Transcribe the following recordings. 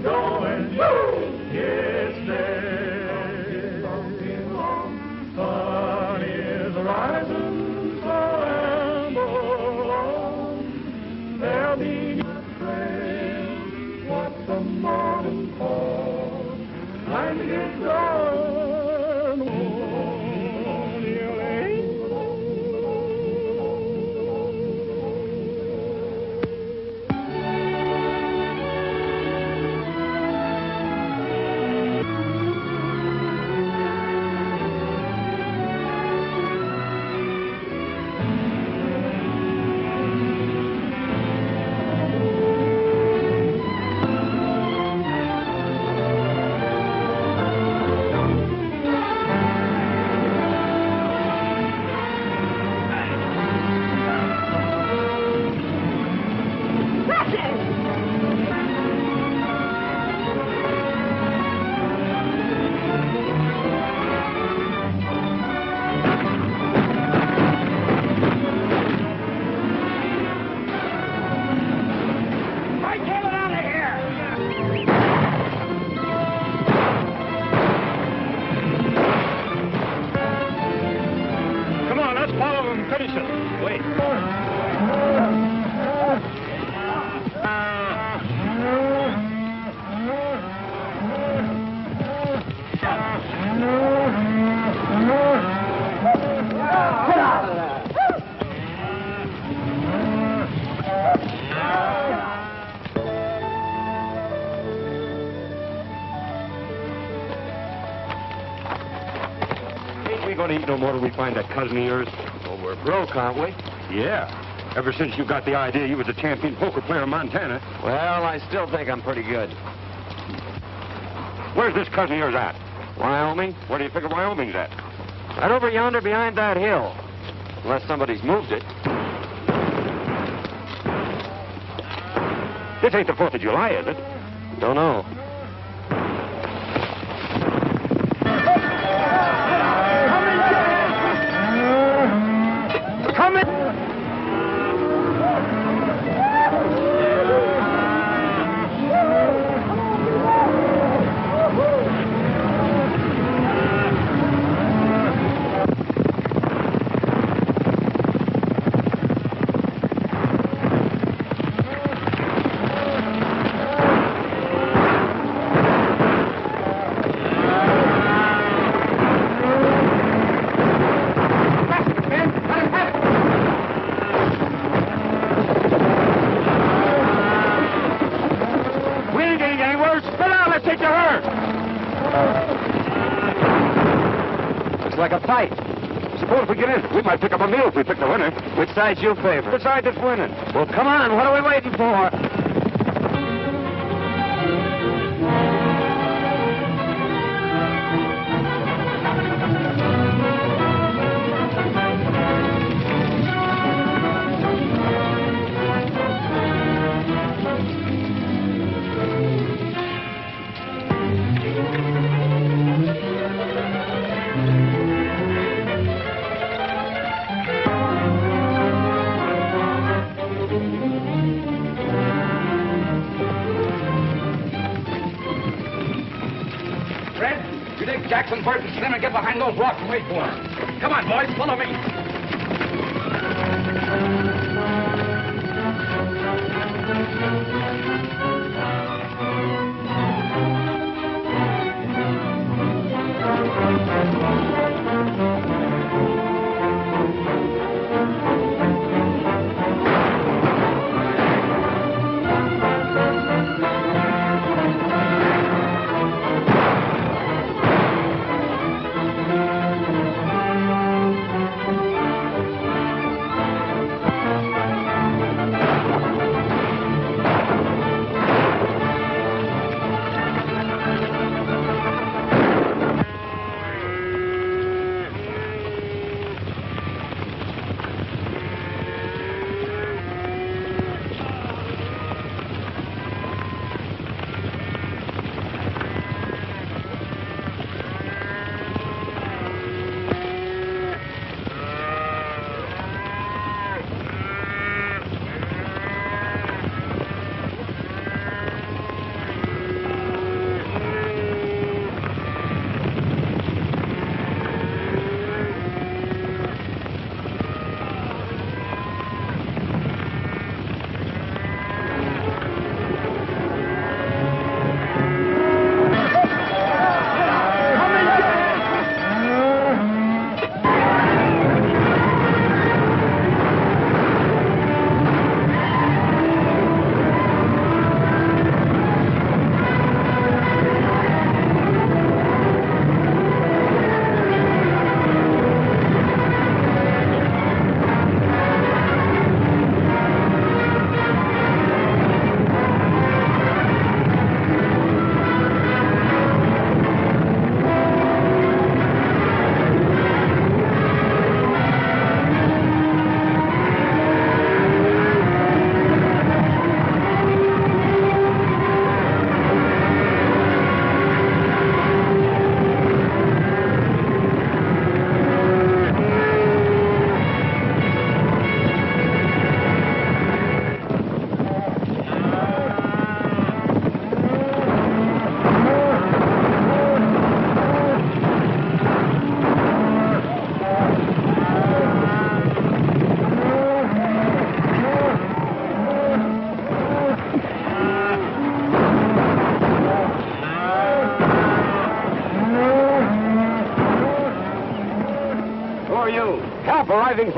going, it's there. Sun is rising, so amble on. There'll be a train, what the morning calls. Time to get going, oh, dear lady. Eat no more till we find that cousin of yours. Well, we're broke, aren't we? Yeah. Ever since you got the idea you was a champion poker player in Montana. Well, I still think I'm pretty good. Where's this cousin of yours at? Wyoming? Where do you figure Wyoming's at? Right over yonder behind that hill. Unless somebody's moved it. This ain't the 4th of July, is it? Don't know. Like a fight. Suppose if we get in, we might pick up a meal if we pick the winner. Which side's your favorite? The side that's winning. Well, come on. What are we waiting for? Jackson, Bert, and Slim, and get behind those rocks and wait for them. Come on, boys, follow me.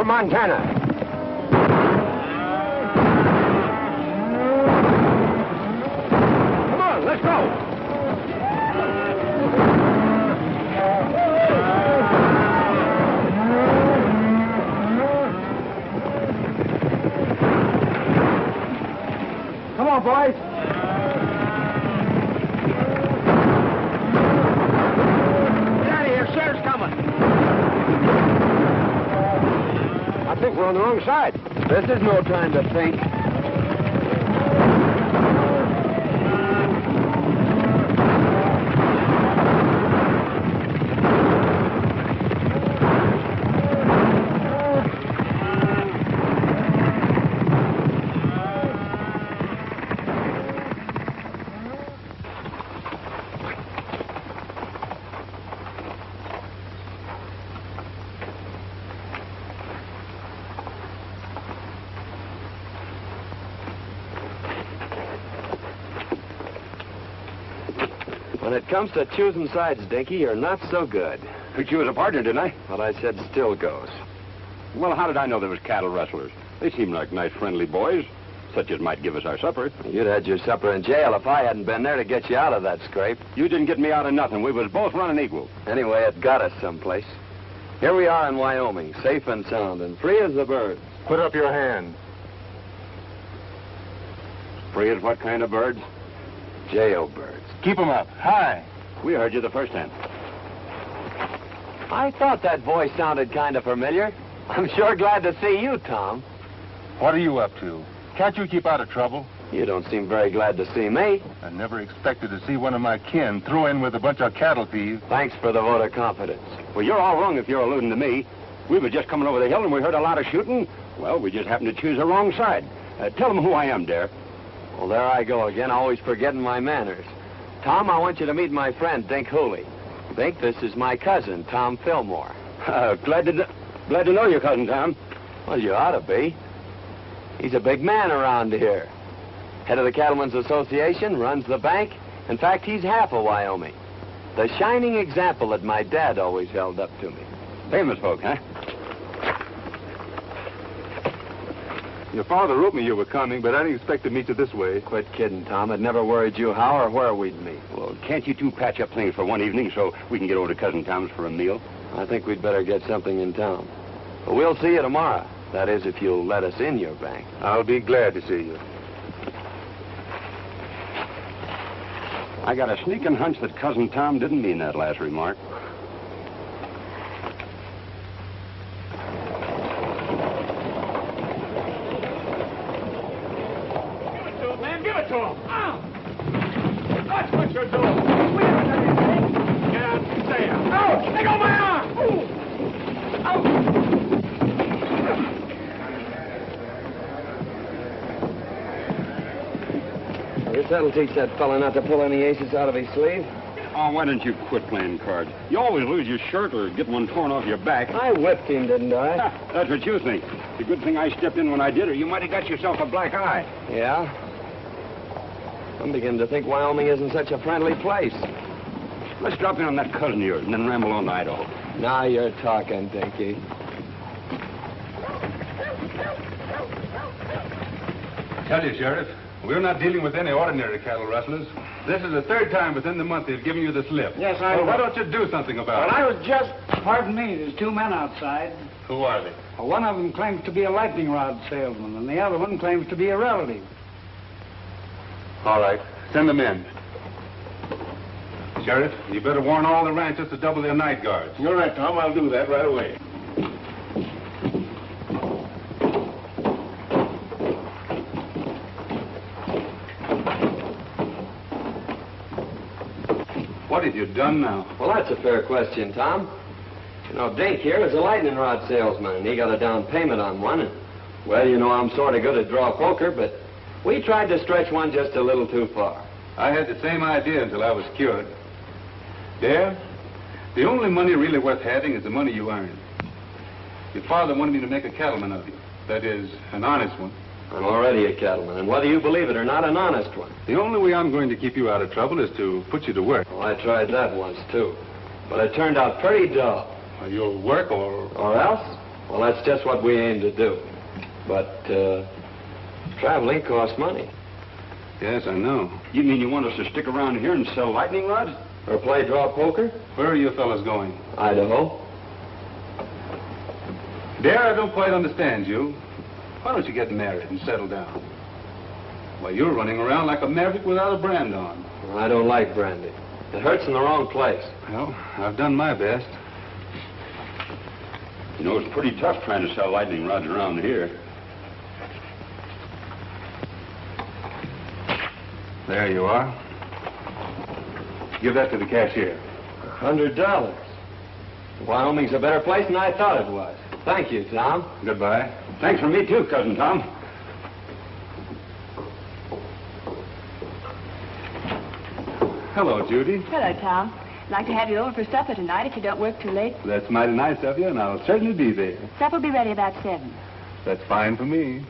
Montana. Come on, let's go. Come on, boys. Get out of here. Sheriff's coming. I think we're on the wrong side. This is no time to think. When it comes to choosing sides, Dinky, you're not so good. Picked you as a partner, didn't I? What I said still goes. Well, how did I know there was cattle rustlers? They seem like nice, friendly boys, such as might give us our supper. You'd had your supper in jail if I hadn't been there to get you out of that scrape. You didn't get me out of nothing. We was both running equal. Anyway, it got us someplace. Here we are in Wyoming, safe and sound and free as a bird. Put up your hand. Free as what kind of birds? Jailbirds. Keep 'em up. High. We heard you the first time. I thought that voice sounded kind of familiar. I'm sure glad to see you, Tom. What are you up to? Can't you keep out of trouble? You don't seem very glad to see me. I never expected to see one of my kin throw in with a bunch of cattle thieves. Thanks for the vote of confidence. Well, you're all wrong if you're alluding to me. We were just coming over the hill and we heard a lot of shooting. Well, we just happened to choose the wrong side. Tell them who I am, Dare. Well, there I go again, always forgetting my manners. Tom, I want you to meet my friend, Dink Hooley. Dink, this is my cousin, Tom Fillmore. Glad to know your cousin, Tom. Well, you ought to be. He's a big man around here. Head of the Cattlemen's Association, runs the bank. In fact, he's half of Wyoming. The shining example that my dad always held up to me. Famous folk, huh? Your father wrote me you were coming, but I didn't expect to meet you this way. Quit kidding, Tom. It never worried you how or where we'd meet. Well, can't you two patch up things for one evening so we can get over to Cousin Tom's for a meal? I think we'd better get something in town. But we'll see you tomorrow. That is, if you'll let us in your bank. I'll be glad to see you. I got a sneaking hunch that Cousin Tom didn't mean that last remark. Give it to him. That's what you're doing. We haven't done anything. Get out and stay out. Ouch! Let go of my arm! Ouch! I guess that'll teach that fella not to pull any aces out of his sleeve. Oh, why don't you quit playing cards? You always lose your shirt or get one torn off your back. I whipped him, didn't I? That's what you think. It's a good thing I stepped in when I did, or you might have got yourself a black eye. Yeah? I'm beginning to think Wyoming isn't such a friendly place. Let's drop in on that cousin of yours and then ramble on to Idaho. Now you're talking, Dinky. Tell you, Sheriff, we're not dealing with any ordinary cattle rustlers. This is the third time within the month they've given you the slip. Yes, I Well, why know. don't you do something about Well, it? I was just... Pardon me, there's two men outside. Who are they? Well, one of them claims to be a lightning rod salesman, and the other one claims to be a relative. All right, send them in. Sheriff, you better warn all the ranchers to double their night guards. You're right, Tom. I'll do that right away. What have you done now? Well, that's a fair question, Tom. You know, Dink here is a lightning rod salesman, and he got a down payment on one. And, well, you know, I'm sort of good at draw poker, but we tried to stretch one just a little too far. I had the same idea until I was cured. Dare, the only money really worth having is the money you earn. Your father wanted me to make a cattleman of you. That is, an honest one. I'm already a cattleman, and whether you believe it or not, an honest one. The only way I'm going to keep you out of trouble is to put you to work. Well, I tried that once, too. But it turned out pretty dull. You'll work or... Or else? Well, that's just what we aim to do. But, traveling costs money. Yes, I know. You mean you want us to stick around here and sell lightning rods? Or play draw poker? Where are you fellas going? Idaho. Dare, I don't quite understand you. Why don't you get married and settle down? Why, you're running around like a maverick without a brand on. Well, I don't like brandy. It hurts in the wrong place. Well, I've done my best. You know, it's pretty tough trying to sell lightning rods around here. There you are. Give that to the cashier. $100. Wyoming's a better place than I thought it was. Thank you, Tom. Goodbye. Thanks for me, too, Cousin Tom. Hello, Judy. Hello, Tom. I'd like to have you over for supper tonight if you don't work too late. That's mighty nice of you, and I'll certainly be there. Supper will be ready about 7. That's fine for me.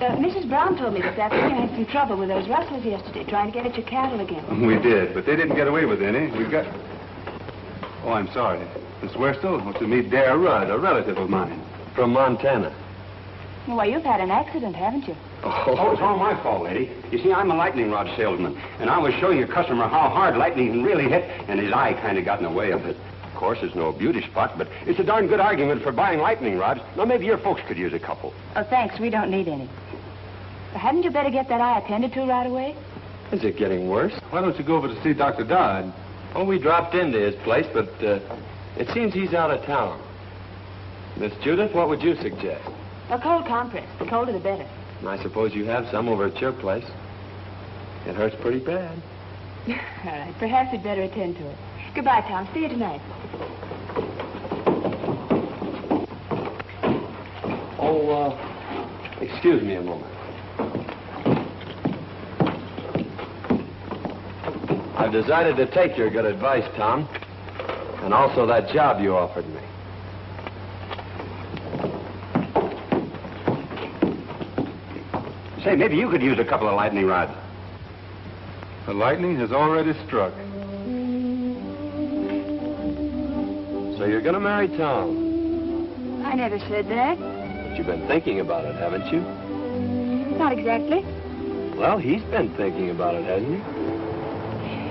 Mrs. Brown told me this afternoon you had some trouble with those rustlers yesterday, trying to get at your cattle again. We did, but they didn't get away with any. We got... Oh, I'm sorry. Miss Worstel wants to meet Dare Rudd, a relative of mine. From Montana. Well, you've had an accident, haven't you? Oh, it's all my fault, lady. You see, I'm a lightning rod salesman, and I was showing a customer how hard lightning can really hit, and his eye kind of got in the way of it. Of course, it's no beauty spot, but it's a darn good argument for buying lightning rods. Now, maybe your folks could use a couple. Oh, thanks. We don't need any. Hadn't you better get that eye attended to right away? Is it getting worse? Why don't you go over to see Dr. Dodd? Oh, we dropped into his place, but it seems he's out of town. Miss Judith, what would you suggest? A cold compress. The colder the better. I suppose you have some over at your place. It hurts pretty bad. All right. Perhaps we'd better attend to it. Goodbye, Tom. See you tonight. Oh, excuse me a moment. I've decided to take your good advice, Tom. And also that job you offered me. Say, maybe you could use a couple of lightning rods. The lightning has already struck. So you're going to marry Tom? I never said that. But you've been thinking about it, haven't you? Not exactly. Well, he's been thinking about it, hasn't he?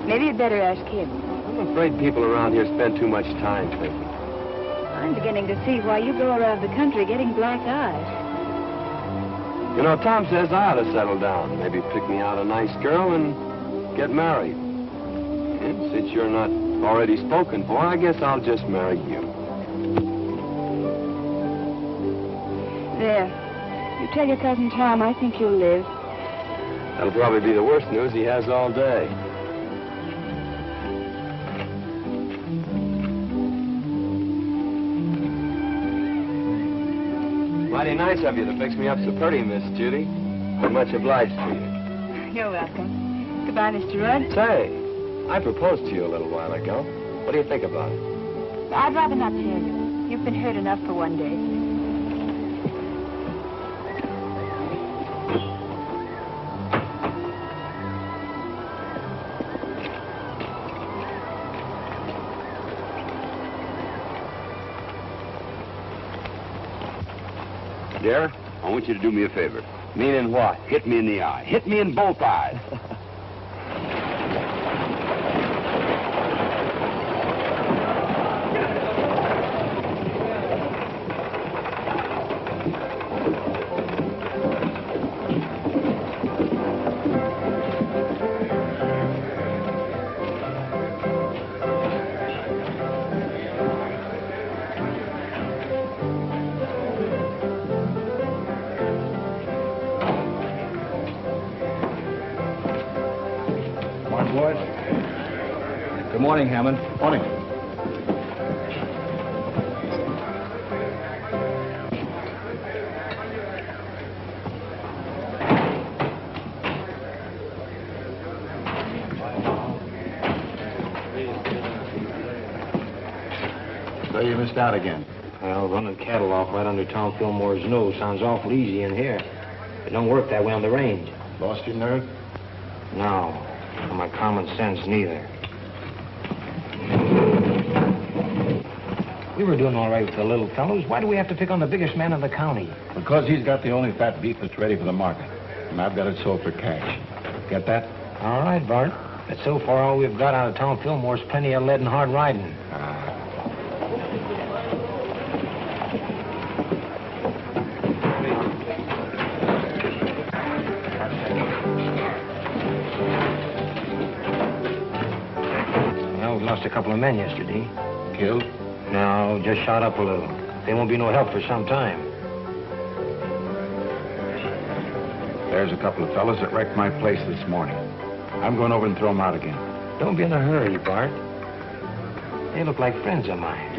Maybe you'd better ask him. I'm afraid people around here spend too much time thinking. I'm beginning to see why you go around the country getting black eyes. You know, Tom says I ought to settle down. Maybe pick me out a nice girl and get married. And since you're not already spoken for, I guess I'll just marry you. There. You tell your cousin Tom I think you'll live. That'll probably be the worst news he has all day. Mighty nice of you to fix me up so pretty, Miss Judy. I'm much obliged to you. You're welcome. Goodbye, Mr. Rudd. Say, I proposed to you a little while ago. What do you think about it? I'd rather not tell you. You've been hurt enough for one day. Dare, I want you to do me a favor. Meaning what? Hit me in the eye. Hit me in both eyes. Boys. Good morning, Hammond. Morning. So you missed out again. Well, running cattle off right under Tom Fillmore's nose sounds awful easy in here. It don't work that way on the range. Lost your nerve? No. Or my common sense, neither. We were doing all right with the little fellows. Why do we have to pick on the biggest man in the county? Because he's got the only fat beef that's ready for the market. And I've got it sold for cash. Get that? All right, Bart. But so far, all we've got out of town Fillmore's plenty of lead and hard riding. Well, we lost a couple of men yesterday. Killed? No, just shot up a little. They won't be no help for some time. There's a couple of fellas that wrecked my place this morning. I'm going over and throw them out again. Don't be in a hurry, Bart. They look like friends of mine.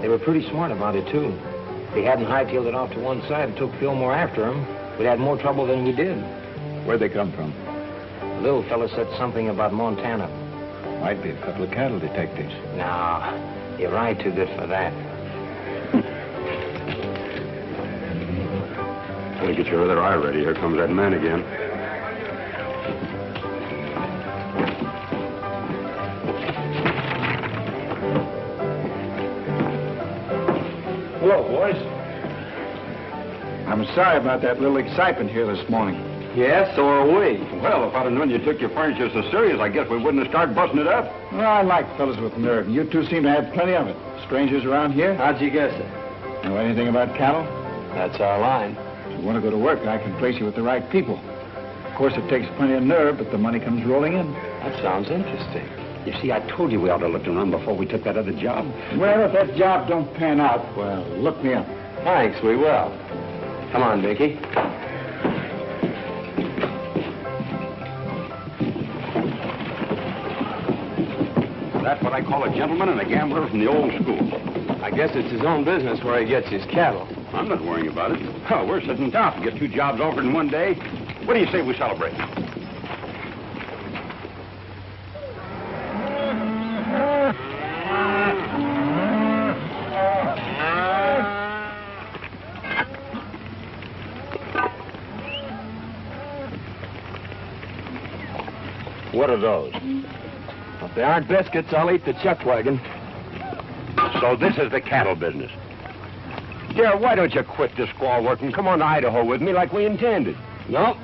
They were pretty smart about it, too. If they hadn't hightailed it off to one side and took Fillmore after them, we'd had more trouble than we did. Where'd they come from? The little fella said something about Montana. Might be a couple of cattle detectives. No, you're right too good for that. Gotta get your other eye ready. Here comes that man again. Hello, boys. I'm sorry about that little excitement here this morning. Yes, so are we. Well, if I'd have known you took your furniture so serious, I guess we wouldn't have started busting it up. Well, I like fellas with nerve, and you two seem to have plenty of it. Strangers around here? How'd you guess it? Know anything about cattle? That's our line. If you want to go to work, I can place you with the right people. Of course, it takes plenty of nerve, but the money comes rolling in. That sounds interesting. You see, I told you we ought to look around before we took that other job. Well, if that job don't pan out, well, look me up. Thanks, we will. Come on, Dickie. That's what I call a gentleman and a gambler from the old school. I guess it's his own business where he gets his cattle. I'm not worrying about it. Oh, we're sitting tough to get 2 jobs offered in one day. What do you say we celebrate? What are those? If they aren't biscuits, I'll eat the chuck wagon. So this is the cattle business. Dear, why don't you quit this squaw work and come on to Idaho with me like we intended? Nope.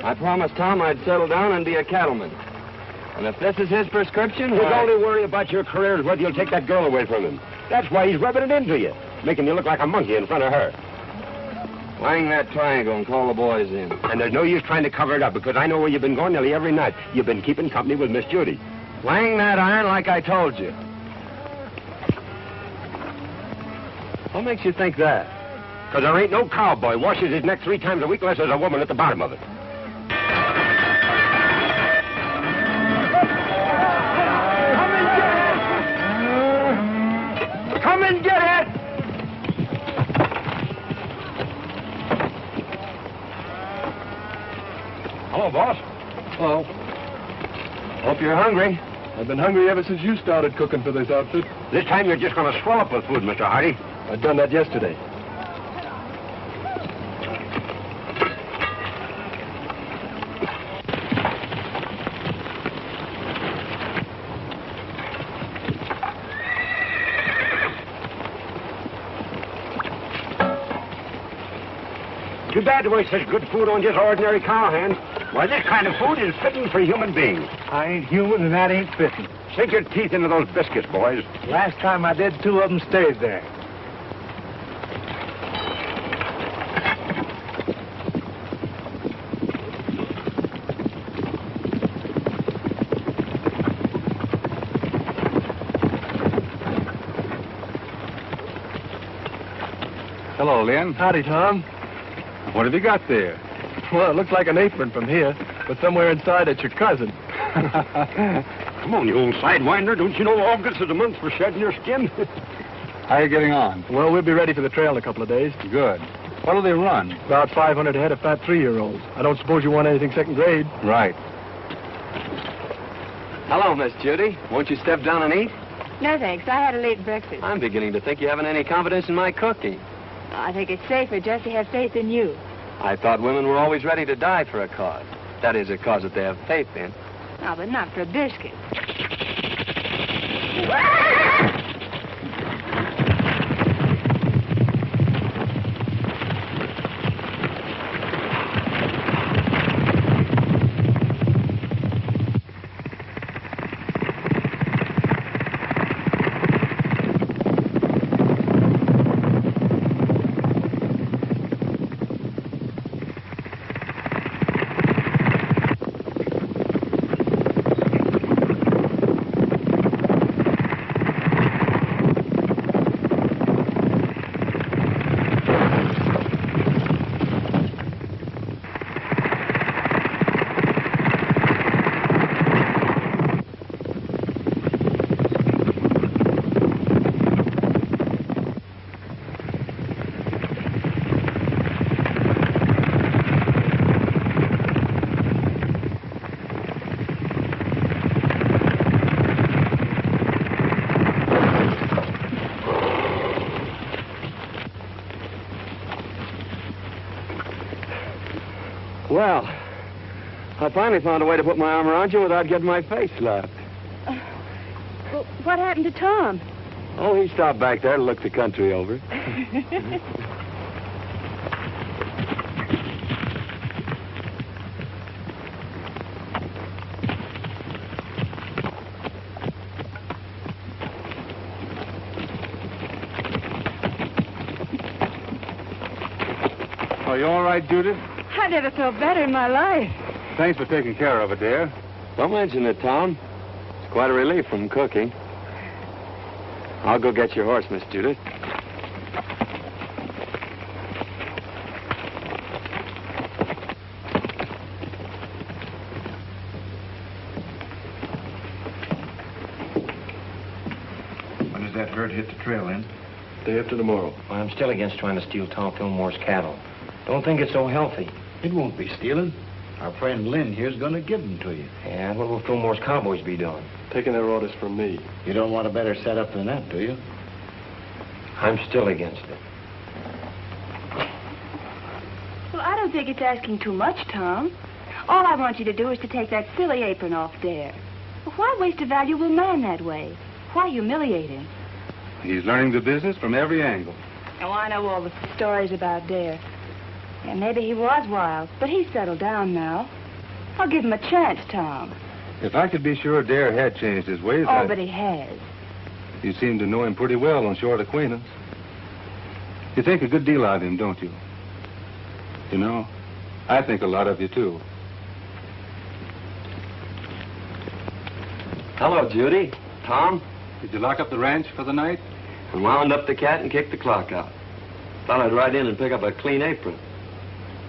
I promised Tom I'd settle down and be a cattleman. And if this is his prescription, His only worry about your career is whether you'll take that girl away from him. That's why he's rubbing it into you, making you look like a monkey in front of her. Wang that triangle and call the boys in. And there's no use trying to cover it up, because I know where you've been going nearly every night. You've been keeping company with Miss Judy. Wang that iron like I told you. What makes you think that? Because there ain't no cowboy washes his neck 3 times a week unless there's a woman at the bottom of it. Come and get it! Hello, boss. Hello. Hope you're hungry. I've been hungry ever since you started cooking for this outfit. This time you're just going to swell up with food, Mr. Hardy. I've done that yesterday. Too bad to waste such good food on just ordinary cowhands. Why, this kind of food is fitting for human beings. I ain't human, and that ain't fitting. Sink your teeth into those biscuits, boys. Last time I did, 2 of them stayed there. Hello, Lynn. Howdy, Tom. What have you got there? Well, it looks like an apron from here, but somewhere inside it's your cousin. Come on, you old sidewinder. Don't you know August is the month for shedding your skin? How are you getting on? Well, we'll be ready for the trail in a couple of days. Good. What'll they run? About 500 ahead of fat 3-year-olds. I don't suppose you want anything second grade. Right. Hello, Miss Judy. Won't you step down and eat? No, thanks. I had a late breakfast. I'm beginning to think you haven't any confidence in my cooking. I think it's safer just to have faith in you. I thought women were always ready to die for a cause. That is, a cause that they have faith in. No, but not for a biscuit. Well, I finally found a way to put my arm around you without getting my face slapped. Well, what happened to Tom? Oh, he stopped back there to look the country over. Are you all right, Judy? I never felt better in my life. Thanks for taking care of it, dear. Don't mention it, Tom. It's quite a relief from cooking. I'll go get your horse, Miss Judith. When does that herd hit the trail, Lynn? Day after tomorrow. Well, I'm still against trying to steal Tom Fillmore's cattle. Don't think it's so healthy. It won't be stealing. Our friend Lynn here's going to give them to you. Yeah, what will Fillmore's cowboys be doing? Taking their orders from me. You don't want a better setup than that, do you? I'm still against it. Well, I don't think it's asking too much, Tom. All I want you to do is to take that silly apron off Dare. Well, why waste a valuable man that way? Why humiliate him? He's learning the business from every angle. Oh, I know all the stories about Dare. Yeah, maybe he was wild, but he's settled down now. I'll give him a chance, Tom. If I could be sure Dare had changed his ways, Oh, but he has. You seem to know him pretty well on short acquaintance. You think a good deal of him, don't you? You know, I think a lot of you, too. Hello, Judy. Tom? Did you lock up the ranch for the night? We wound up the cat and kicked the clock out. Thought I'd ride in and pick up a clean apron.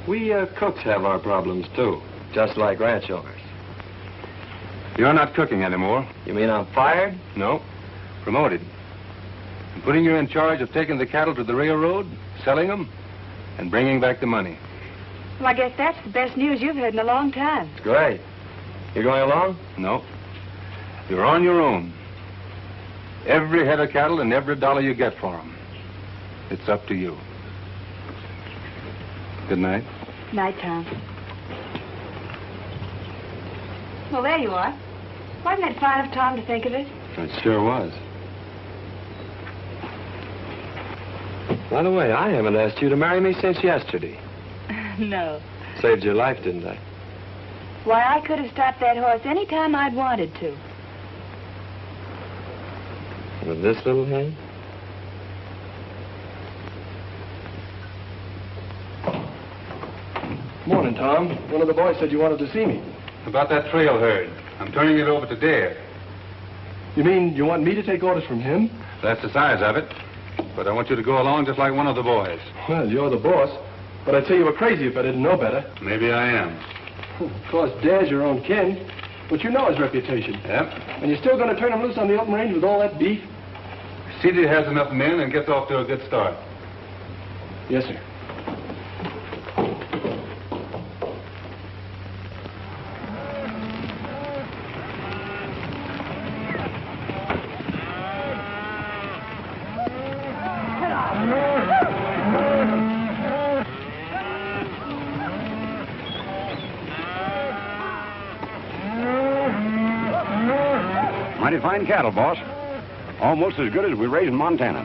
We cooks have our problems, too, just like ranch owners. You're not cooking anymore. You mean I'm fired? No. Promoted. I'm putting you in charge of taking the cattle to the railroad, selling them, and bringing back the money. Well, I guess that's the best news you've heard in a long time. It's great. You going along? No. You're on your own. Every head of cattle and every dollar you get for them. It's up to you. Good night. Night, Tom. Well, there you are. Wasn't it fine of Tom to think of it? It sure was. By the way, I haven't asked you to marry me since yesterday. No. Saved your life, didn't I? Why, I could have stopped that horse any time I'd wanted to. With this little hand? Morning, Tom. One of the boys said you wanted to see me. About that trail herd. I'm turning it over to Dare. You mean you want me to take orders from him? That's the size of it. But I want you to go along just like one of the boys. Well, you're the boss. But I'd say you were crazy if I didn't know better. Maybe I am. Of course, Dare's your own kin. But you know his reputation. Yep. And you're still going to turn him loose on the open range with all that beef? CD has enough men and gets off to a good start. Yes, sir. Mighty fine cattle, boss. Almost as good as we raise in Montana.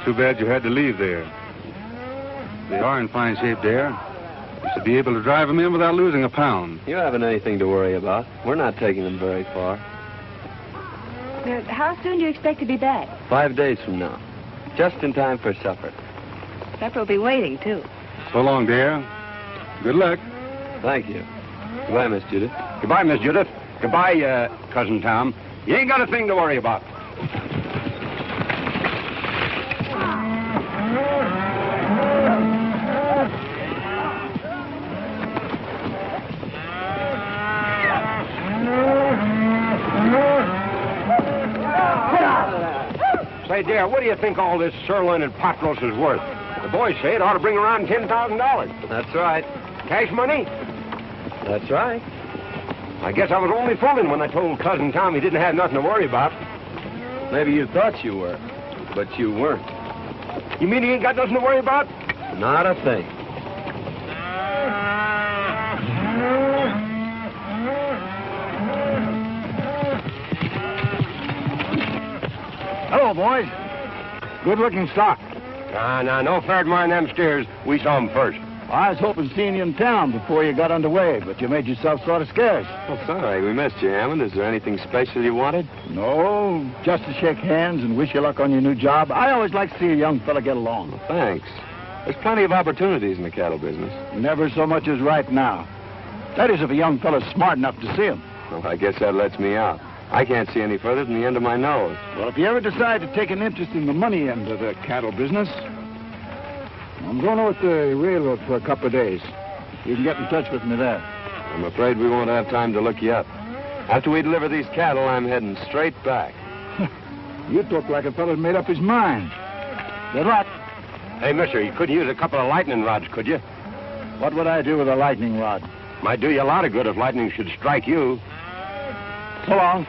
Too bad you had to leave there. They are in fine shape there. You should be able to drive them in without losing a pound. You haven't anything to worry about. We're not taking them very far. How soon do you expect to be back? 5 days from now. Just in time for supper. Supper will be waiting, too. So long, dear. Good luck. Thank you. Goodbye, Miss Judith. Goodbye, Miss Judith. Goodbye, Cousin Tom. You ain't got a thing to worry about. Say, dear, what do you think all this sirloin and pot roast is worth? The boys say it ought to bring around $10,000. That's right. Cash money? That's right. I guess I was only fooling when I told Cousin Tom he didn't have nothing to worry about. Maybe you thought you were, but you weren't. You mean he ain't got nothing to worry about? Not a thing. Hello, boys. Good-looking stock. No fair to mind them steers. We saw them first. I was hoping seeing you in town before you got underway, but you made yourself sort of scarce. Oh, sorry. We missed you, Hammond. Is there anything special you wanted? No, just to shake hands and wish you luck on your new job. I always like to see a young fella get along. Well, thanks. There's plenty of opportunities in the cattle business. Never so much as right now. That is, if a young fella's smart enough to see him. Well, I guess that lets me out. I can't see any further than the end of my nose. Well, if you ever decide to take an interest in the money end of the cattle business, I'm going over to the railroad for a couple of days. You can get in touch with me there. I'm afraid we won't have time to look you up. After we deliver these cattle, I'm heading straight back. You talk like a fella's made up his mind. Good luck. Hey, mister, you could use a couple of lightning rods, could you? What would I do with a lightning rod? Might do you a lot of good if lightning should strike you. So long.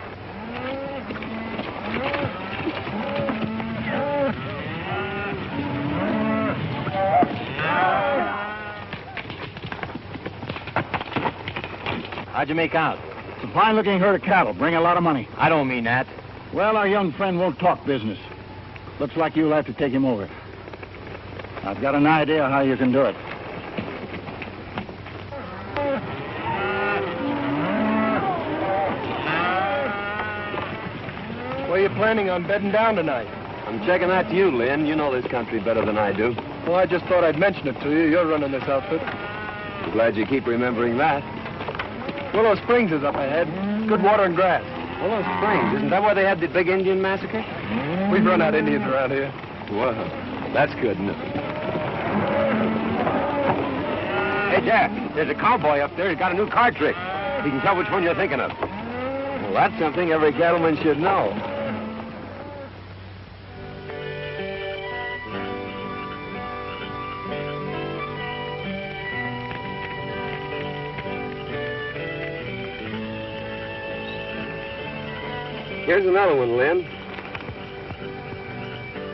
How'd you make out? It's a fine-looking herd of cattle. Bring a lot of money. I don't mean that. Well, our young friend won't talk business. Looks like you'll have to take him over. I've got an idea how you can do it. Where are you planning on bedding down tonight? I'm checking that to you, Lynn. You know this country better than I do. Well, I just thought I'd mention it to you. You're running this outfit. I'm glad you keep remembering that. Willow Springs is up ahead. Good water and grass. Willow Springs, isn't that where they had the big Indian massacre? We've run out Indians around here. Well, that's good news. Hey, Jack, there's a cowboy up there. He's got a new card trick. He can tell which one you're thinking of. Well, that's something every cattleman should know. Here's another one, Lynn.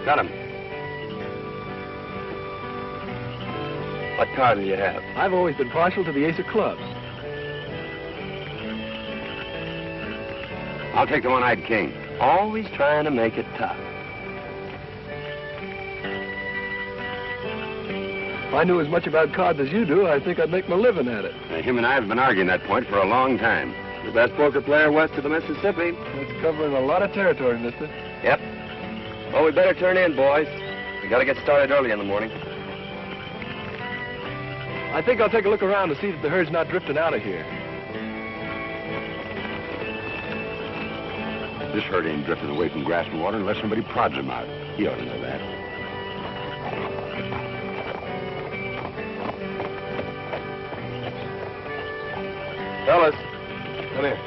Got him. What card do you have? I've always been partial to the ace of clubs. I'll take the one-eyed king. Always trying to make it tough. If I knew as much about cards as you do, I think I'd make my living at it. Him and I have been arguing that point for a long time. The best poker player west of the Mississippi. That's covering a lot of territory, mister. Yep. Well, we better turn in, boys. We gotta get started early in the morning. I think I'll take a look around to see that the herd's not drifting out of here. This herd ain't drifted away from grass and water unless somebody prods him out. He ought to know that. Fellas, come here.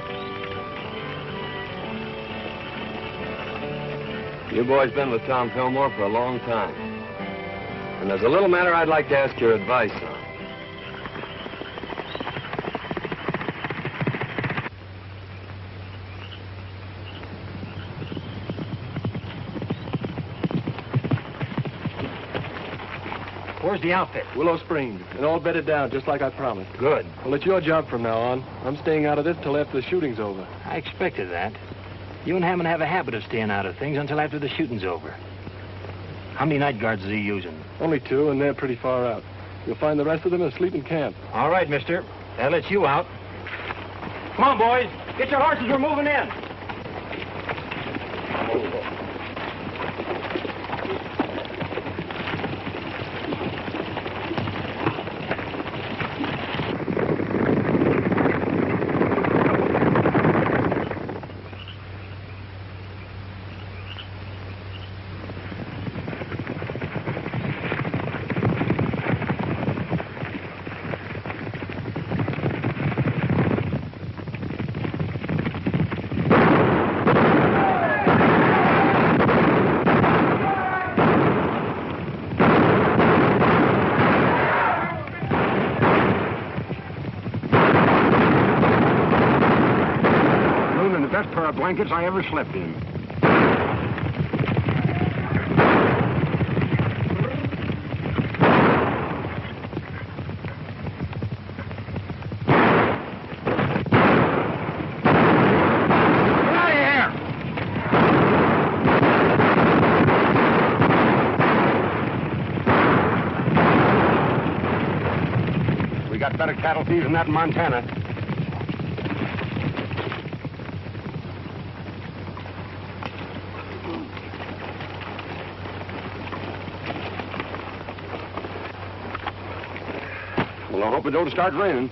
You boys been with Tom Fillmore for a long time. And there's a little matter I'd like to ask your advice on. Where's the outfit? Willow Springs, and all bedded down just like I promised. Good. Well, it's your job from now on. I'm staying out of this till after the shooting's over. I expected that. You and Hammond have a habit of staying out of things until after the shooting's over. How many night guards is he using? Only 2, and they're pretty far out. You'll find the rest of them asleep in camp. All right, mister. That lets you out. Come on, boys. Get your horses. We're moving in. Best pair of blankets I ever slept in. We got better cattle thieves than that in Montana. Well, I hope it don't start raining.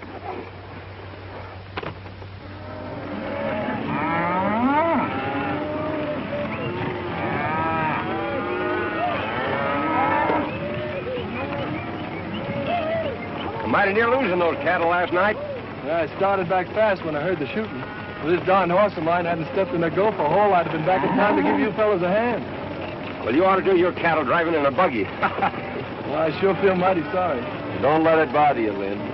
Mighty near losing those cattle last night. Yeah, I started back fast when I heard the shooting. If this darn horse of mine hadn't stepped in a gopher hole, I'd have been back in time to give you fellas a hand. Well, you ought to do your cattle driving in a buggy. Well, I sure feel mighty sorry. Don't let it bother you, Lynn.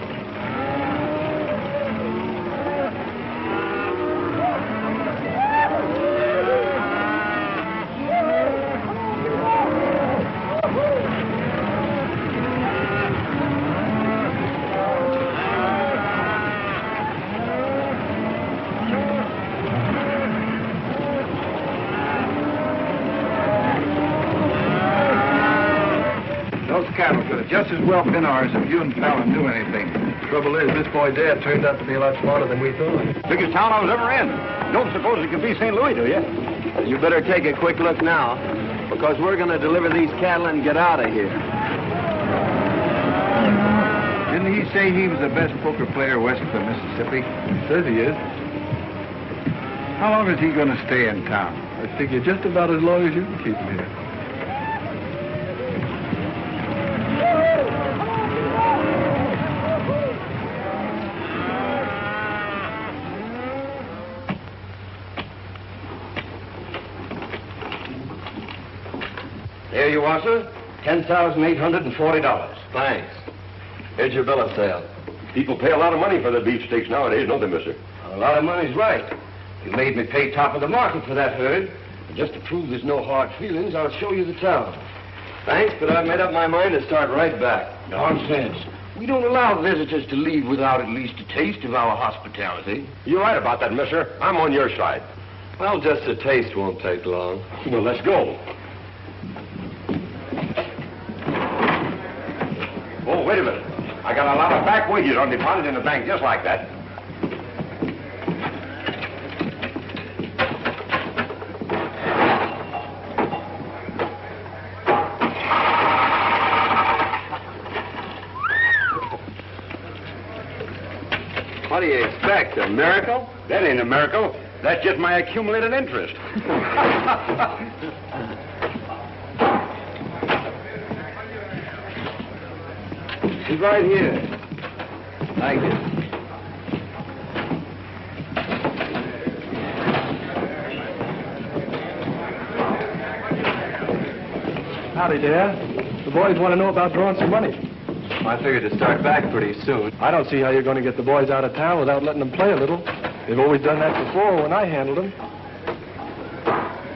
Cattle could have just as well been ours if you and Fallon knew anything. Trouble is, this boy Dad turned out to be a lot smarter than we thought. Biggest town I was ever in. Don't suppose it could be St. Louis, do you? You better take a quick look now, because we're going to deliver these cattle and get out of here. Didn't he say he was the best poker player west of the Mississippi? He says he is. How long is he going to stay in town? I figure just about as long as you can keep him here. There you are, sir. $10,840. Thanks. Here's your bill of sale. People pay a lot of money for the beefsteaks nowadays, don't they, mister? A lot of money's right. You made me pay top of the market for that herd. And just to prove there's no hard feelings, I'll show you the town. Thanks, but I've made up my mind to start right back. Nonsense. We don't allow visitors to leave without at least a taste of our hospitality. You're right about that, mister. I'm on your side. Well, just a taste won't take long. Well, let's go. Oh, wait a minute. I got a lot of back wages on deposit in the bank just like that. What do you expect, a miracle? That ain't a miracle. That's just my accumulated interest. He's right here. Thank you. Howdy, Dad. The boys want to know about drawing some money. I figured to start back pretty soon. I don't see how you're going to get the boys out of town without letting them play a little. They've always done that before when I handled them.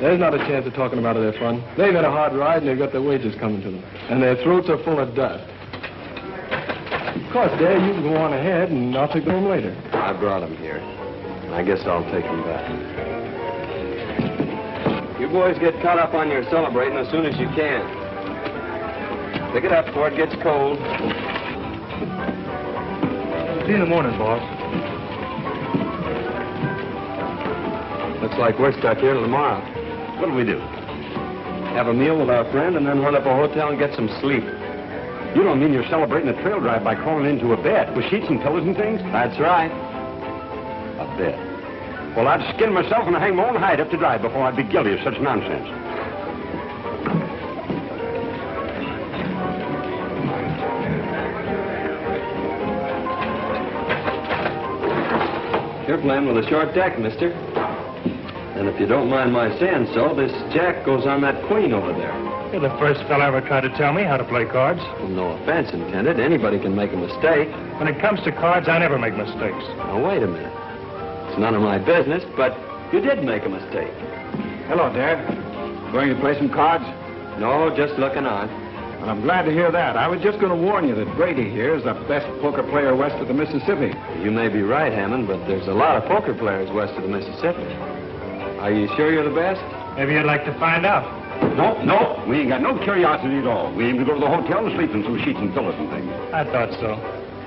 There's not a chance of talking them out of their fun. They've had a hard ride and they've got their wages coming to them. And their throats are full of dust. Of course, Dad, you can go on ahead and I'll take them home later. I brought them here. I guess I'll take them back. You boys get caught up on your celebrating as soon as you can. Pick it up before it gets cold. See you in the morning, boss. Looks like we're stuck here till tomorrow. What'll we do? Have a meal with our friend and then run up a hotel and get some sleep. You don't mean you're celebrating a trail drive by crawling into a bed with sheets and pillows and things? That's right. A bed. Well, I'd skin myself and hang my own hide up to dry before I'd be guilty of such nonsense. You're playing with a short deck, mister. And if you don't mind my saying so, this jack goes on that queen over there. You're the first fella ever tried to tell me how to play cards. Well, no offense intended. Anybody can make a mistake. When it comes to cards, I never make mistakes. Now, wait a minute. It's none of my business, but you did make a mistake. Hello, Dad. Going to play some cards? No, just looking on. Well, I'm glad to hear that. I was just going to warn you that Brady here is the best poker player west of the Mississippi. You may be right, Hammond, but there's a lot of poker players west of the Mississippi. Are you sure you're the best? Maybe you'd like to find out. No, we ain't got no curiosity at all. We aim to go to the hotel and sleep in some sheets and pillows and things. I thought so.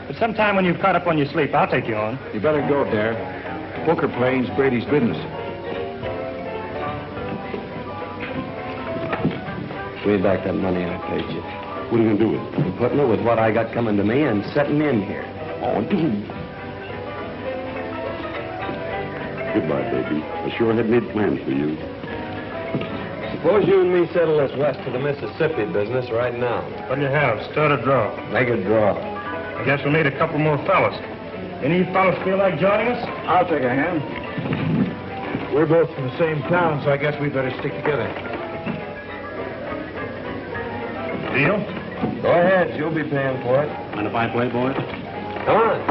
But sometime when you've caught up on your sleep, I'll take you on. You better go, Dare. Poker playing's Brady's business. Give me back that money I paid you. What are you going to do with it? I'm putting it with what I got coming to me and setting in here. Oh, dude. Goodbye, baby. I sure had made plans for you. Suppose you and me settle this west of the Mississippi business right now. What'll you have? Start a draw. Make a draw. I guess we'll need a couple more fellas. Any of you fellas feel like joining us? I'll take a hand. We're both from the same town, so I guess we better stick together. Deal? Go ahead. You'll be paying for it. Mind if I play, boys? Come on.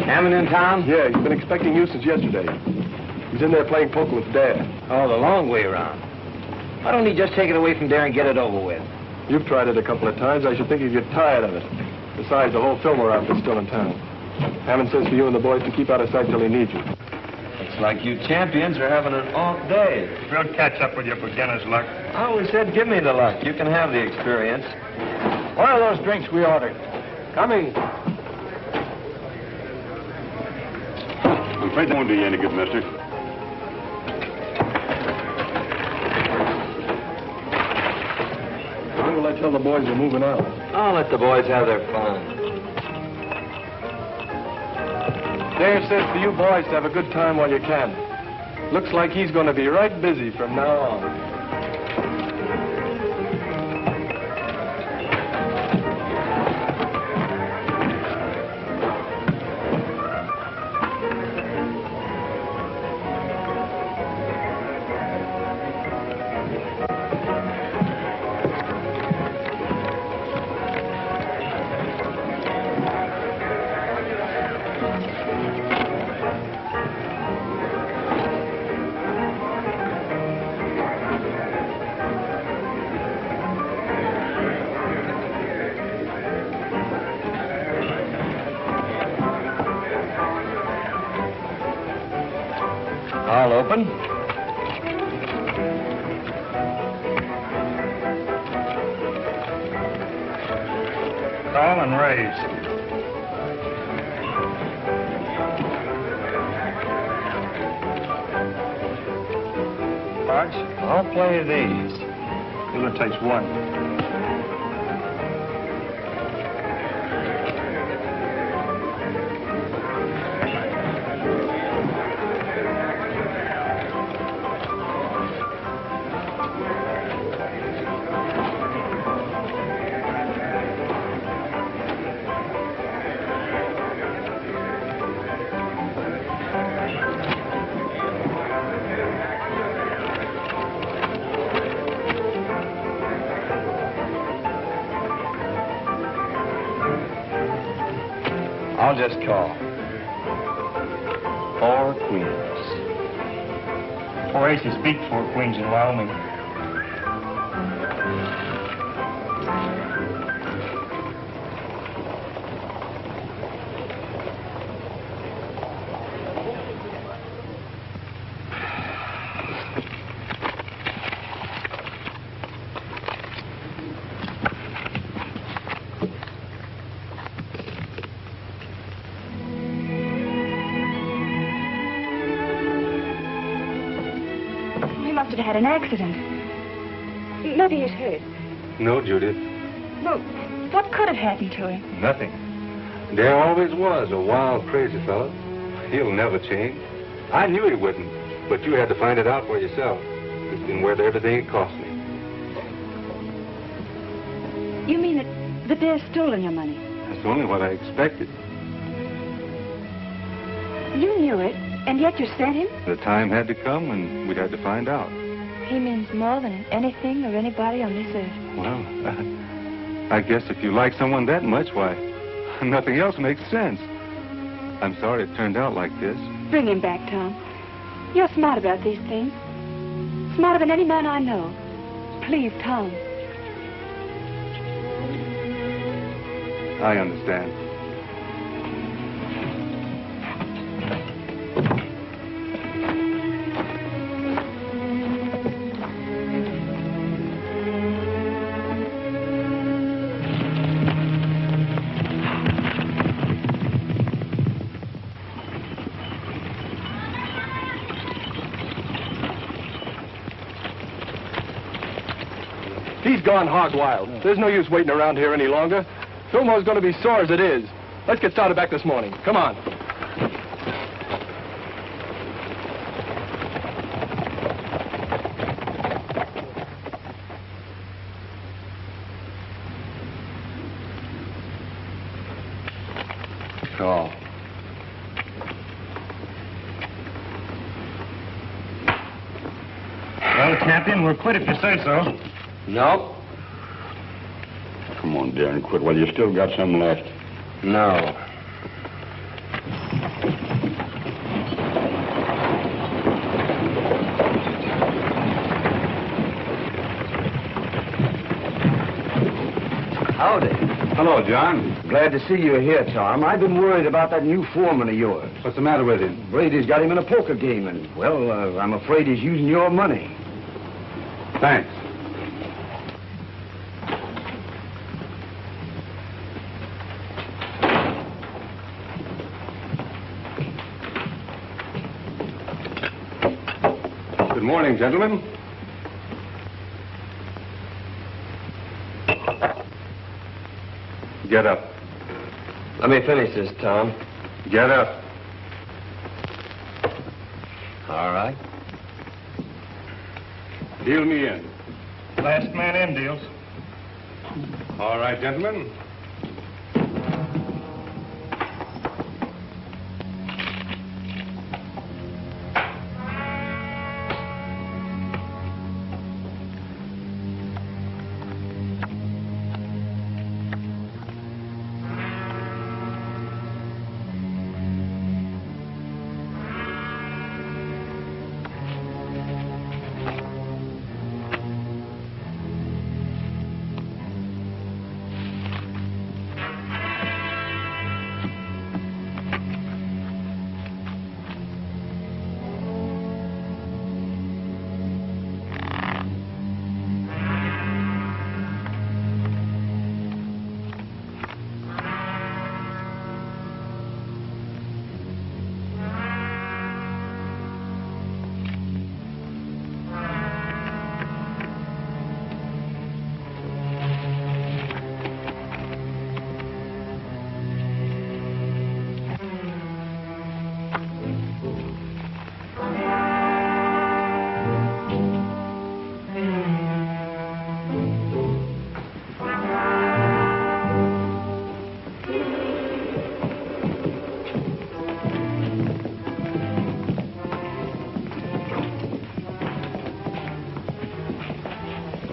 Hammond in town? Yeah, he's been expecting you since yesterday. He's in there playing poker with Dad. Oh, the long way around. Why don't he just take it away from there and get it over with? You've tried it a couple of times. I should think you'd get tired of it. Besides, the whole Fillmore outfit's still in town. Hammond says for you and the boys to keep out of sight till he needs you. Looks like you champions are having an off day. We'll catch up with your beginner's luck. I always said give me the luck. You can have the experience. What are those drinks we ordered? Coming. I'm afraid that won't do you any good, mister. When will I tell the boys you're moving out? I'll let the boys have their fun. Dare says for you boys to have a good time while you can. Looks like he's going to be right busy from now on. I'll open. Call and raise. Cards? I'll play these. It takes one. I'll just call. 4 queens. 4 aces beat 4 queens in Wyoming. Must have had an accident. Maybe he's hurt. No, Judith. Well, what could have happened to him? Nothing. Dare always was a wild, crazy fellow. He'll never change. I knew he wouldn't, but you had to find it out for yourself. It's been worth everything it cost me. You mean that Dare's stolen your money? That's only what I expected. You knew it, and yet you sent him? The time had to come, and we had to find out. He means more than anything or anybody on this earth. Well, I guess if you like someone that much, why, nothing else makes sense. I'm sorry it turned out like this. Bring him back, Tom. You're smart about these things. Smarter than any man I know. Please, Tom. I understand. He's gone hog wild. There's no use waiting around here any longer. Fillmore's going to be sore as it is. Let's get started back this morning. Come on. Oh. Well, Captain, we're quit if you say so. No. Come on, Darren, quit while you still got some left. No. Howdy. Hello, John. Glad to see you here, Tom. I've been worried about that new foreman of yours. What's the matter with him? Brady's got him in a poker game, and, well, I'm afraid he's using your money. Thanks. Good morning, gentlemen. Get up. Let me finish this, Tom. Get up. All right. Deal me in. Last man in deals. All right, gentlemen.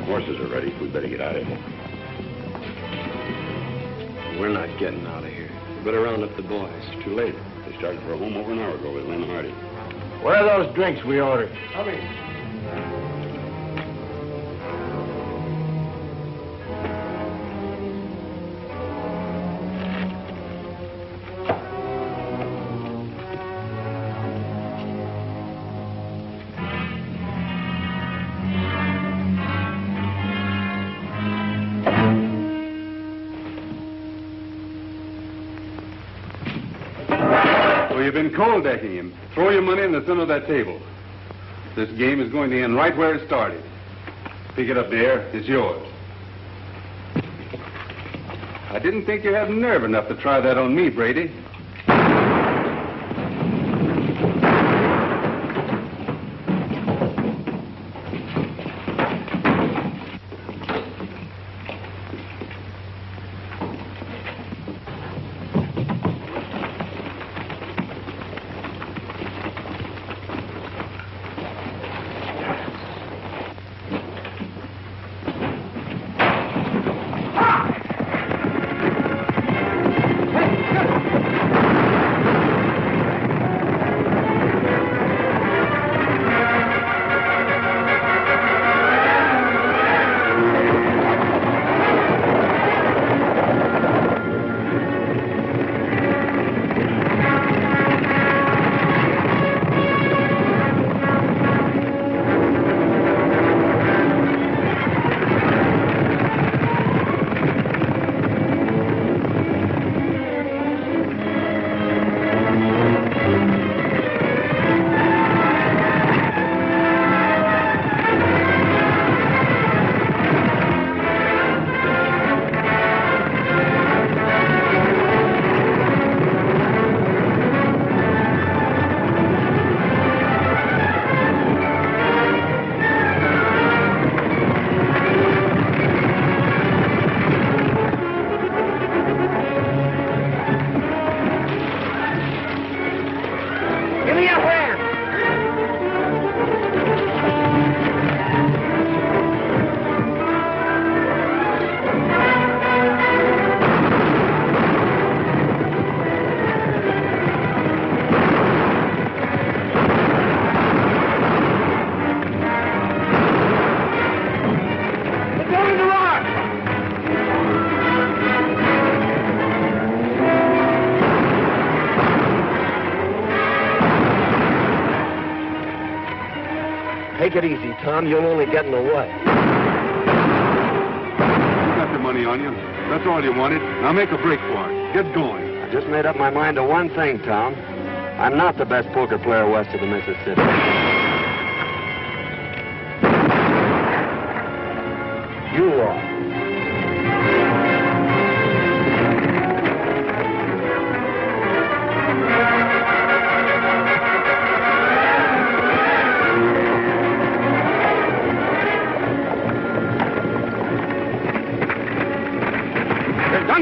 Horses are ready. We better get out of here. We're not getting out of here. We better round up the boys. It's too late. They started for home over an hour ago with Lynn Hardy. Where are those drinks we ordered? Coming. So you've been cold decking him. Throw your money in the center of that table. This game is going to end right where it started. Pick it up there. It's yours. I didn't think you had nerve enough to try that on me, Brady. Take it easy, Tom. You'll only get in the way. You got the money on you. That's all you wanted. Now make a break for it. Get going. I just made up my mind to one thing, Tom. I'm not the best poker player west of the Mississippi. You are.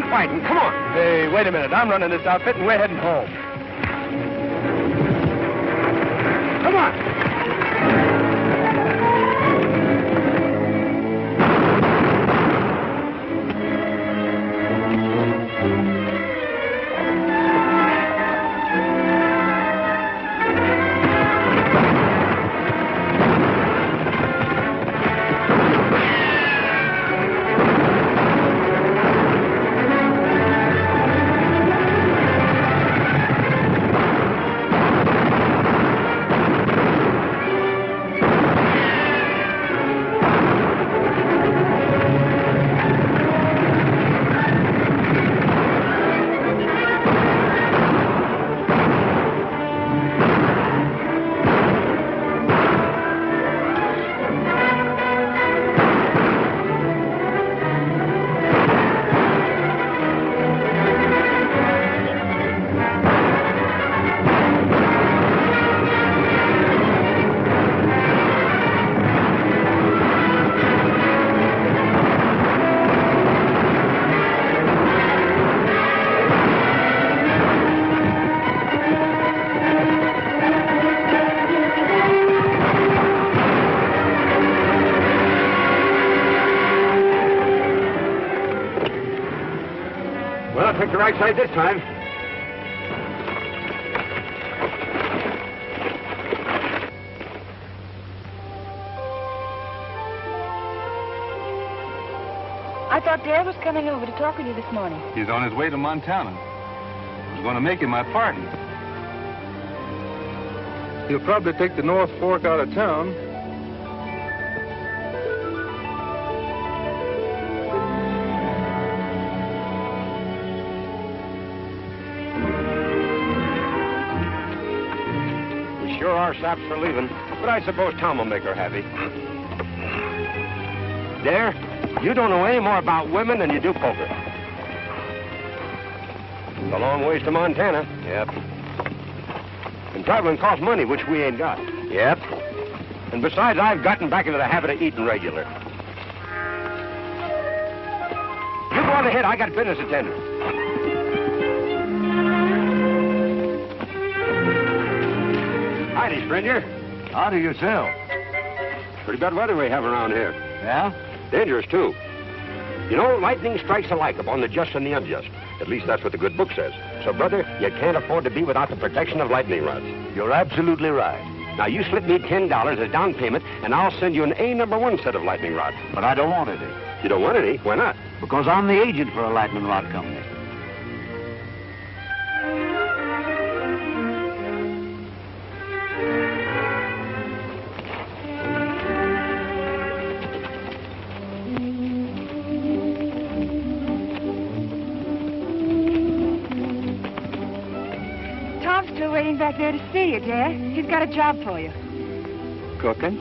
Fighting. Come on. Hey, wait a minute. I'm running this outfit and we're heading home. Come on. Well, I picked the right side this time. I thought Dad was coming over to talk with you this morning. He's on his way to Montana. I was going to make him my partner. He'll probably take the North Fork out of town. We sure are saps for leaving, but I suppose Tom will make her happy. There, you don't know any more about women than you do poker. It's a long ways to Montana. Yep. And traveling costs money, which we ain't got. Yep. And besides, I've gotten back into the habit of eating regular. You go on ahead. I got business to tend to. Howdy, stranger. How do yourself? Pretty bad weather we have around here. Yeah? Dangerous, too. You know, lightning strikes alike upon the just and the unjust. At least that's what the good book says. So, brother, you can't afford to be without the protection of lightning rods. You're absolutely right. Now, you slip me $10 as down payment, and I'll send you an A1 set of lightning rods. But I don't want any. You don't want any? Why not? Because I'm the agent for a lightning rod company. Waiting back there to see you, Dad. He's got a job for you. Cooking?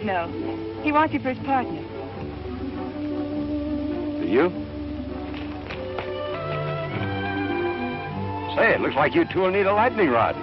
No. He wants you for his partner. Do you? Say, it looks like you two will need a lightning rod.